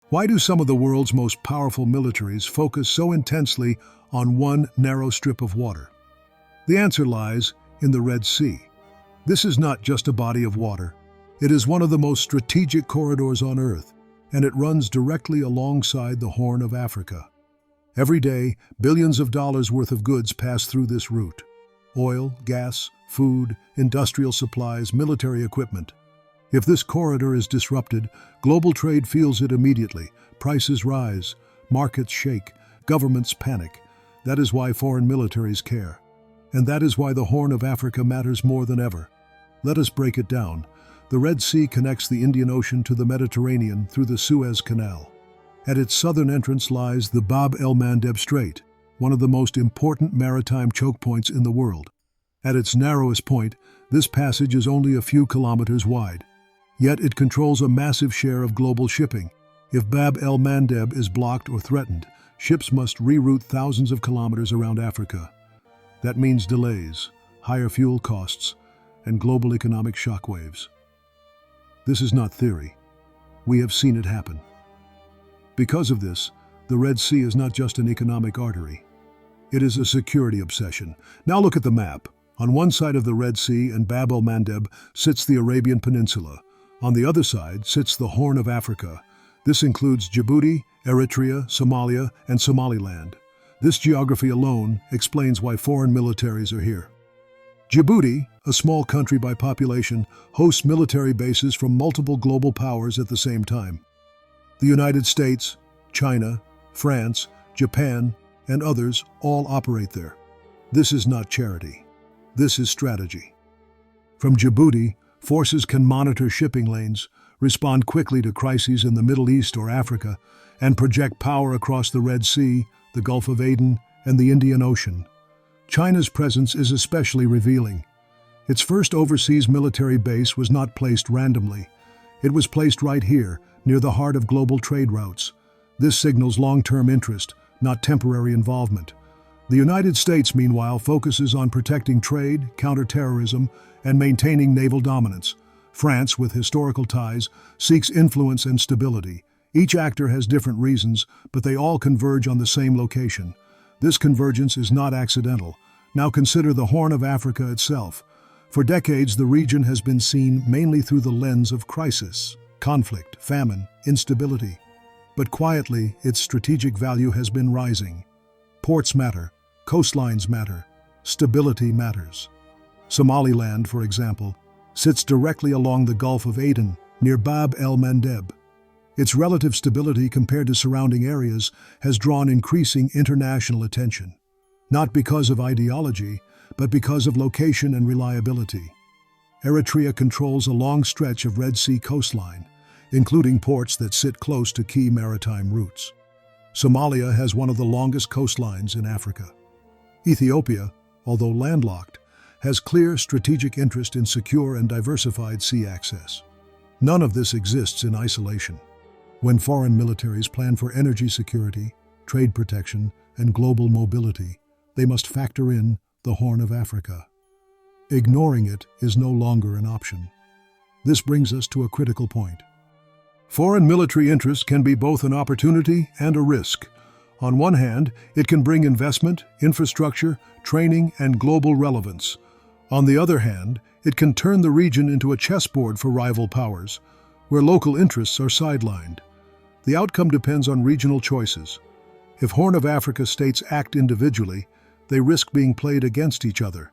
Why do some of the world's most powerful militaries focus so intensely on one narrow strip of water? The answer lies in the Red Sea. This is not just a body of water. It is one of the most strategic corridors on Earth, and it runs directly alongside the Horn of Africa. Every day, billions of dollars worth of goods pass through this route. Oil, gas, food, industrial supplies, military equipment. If this corridor is disrupted, global trade feels it immediately. Prices rise, markets shake, governments panic. That is why foreign militaries care. And that is why the Horn of Africa matters more than ever. Let us break it down. The Red Sea connects the Indian Ocean to the Mediterranean through the Suez Canal. At its southern entrance lies the Bab el-Mandeb Strait, one of the most important maritime choke points in the world. At its narrowest point, this passage is only a few kilometers wide. Yet it controls a massive share of global shipping. If Bab el-Mandeb is blocked or threatened, ships must reroute thousands of kilometers around Africa. That means delays, higher fuel costs, and global economic shockwaves. This is not theory. We have seen it happen. Because of this, the Red Sea is not just an economic artery. It is a security obsession. Now look at the map. On one side of the Red Sea and Bab el-Mandeb sits the Arabian Peninsula. On the other side sits the Horn of Africa. This includes Djibouti, Eritrea, Somalia, and Somaliland. This geography alone explains why foreign militaries are here. Djibouti, a small country by population, hosts military bases from multiple global powers at the same time. The United States, China, France, Japan, and others all operate there. This is not charity. This is strategy. From Djibouti, forces can monitor shipping lanes, respond quickly to crises in the Middle East or Africa, and project power across the Red Sea, the Gulf of Aden, and the Indian Ocean. China's presence is especially revealing. Its first overseas military base was not placed randomly. It was placed right here, near the heart of global trade routes. This signals long-term interest, not temporary involvement. The United States, meanwhile, focuses on protecting trade, counterterrorism, and maintaining naval dominance. France, with historical ties, seeks influence and stability. Each actor has different reasons, but they all converge on the same location. This convergence is not accidental. Now consider the Horn of Africa itself. For decades, the region has been seen mainly through the lens of crisis, conflict, famine, instability. But quietly, its strategic value has been rising. Ports matter, coastlines matter, stability matters. Somaliland, for example, sits directly along the Gulf of Aden, near Bab el-Mandeb. Its relative stability compared to surrounding areas has drawn increasing international attention, not because of ideology, but because of location and reliability. Eritrea controls a long stretch of Red Sea coastline, including ports that sit close to key maritime routes. Somalia has one of the longest coastlines in Africa. Ethiopia, although landlocked, has clear strategic interest in secure and diversified sea access. None of this exists in isolation. When foreign militaries plan for energy security, trade protection, and global mobility, they must factor in the Horn of Africa. Ignoring it is no longer an option. This brings us to a critical point. Foreign military interest can be both an opportunity and a risk. On one hand, it can bring investment, infrastructure, training, and global relevance. On the other hand, it can turn the region into a chessboard for rival powers, where local interests are sidelined. The outcome depends on regional choices. If Horn of Africa states act individually, they risk being played against each other.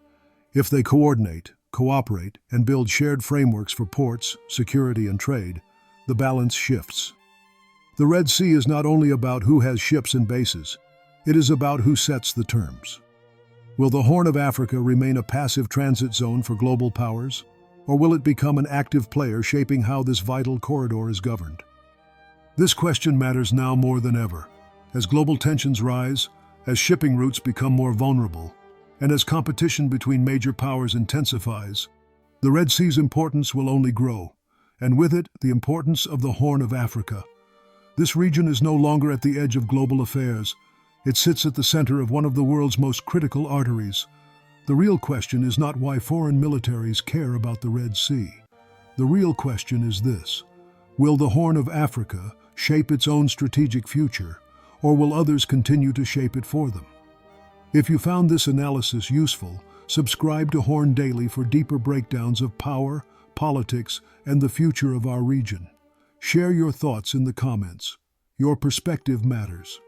If they coordinate, cooperate, and build shared frameworks for ports, security, and trade, the balance shifts. The Red Sea is not only about who has ships and bases, it is about who sets the terms. Will the Horn of Africa remain a passive transit zone for global powers, or will it become an active player shaping how this vital corridor is governed? This question matters now more than ever. As global tensions rise, as shipping routes become more vulnerable, and as competition between major powers intensifies, the Red Sea's importance will only grow, and with it, the importance of the Horn of Africa. This region is no longer at the edge of global affairs. It sits at the center of one of the world's most critical arteries. The real question is not why foreign militaries care about the Red Sea. The real question is this: will the Horn of Africa shape its own strategic future, or will others continue to shape it for them? If you found this analysis useful, subscribe to Horn Daily for deeper breakdowns of power, politics, and the future of our region. Share your thoughts in the comments. Your perspective matters.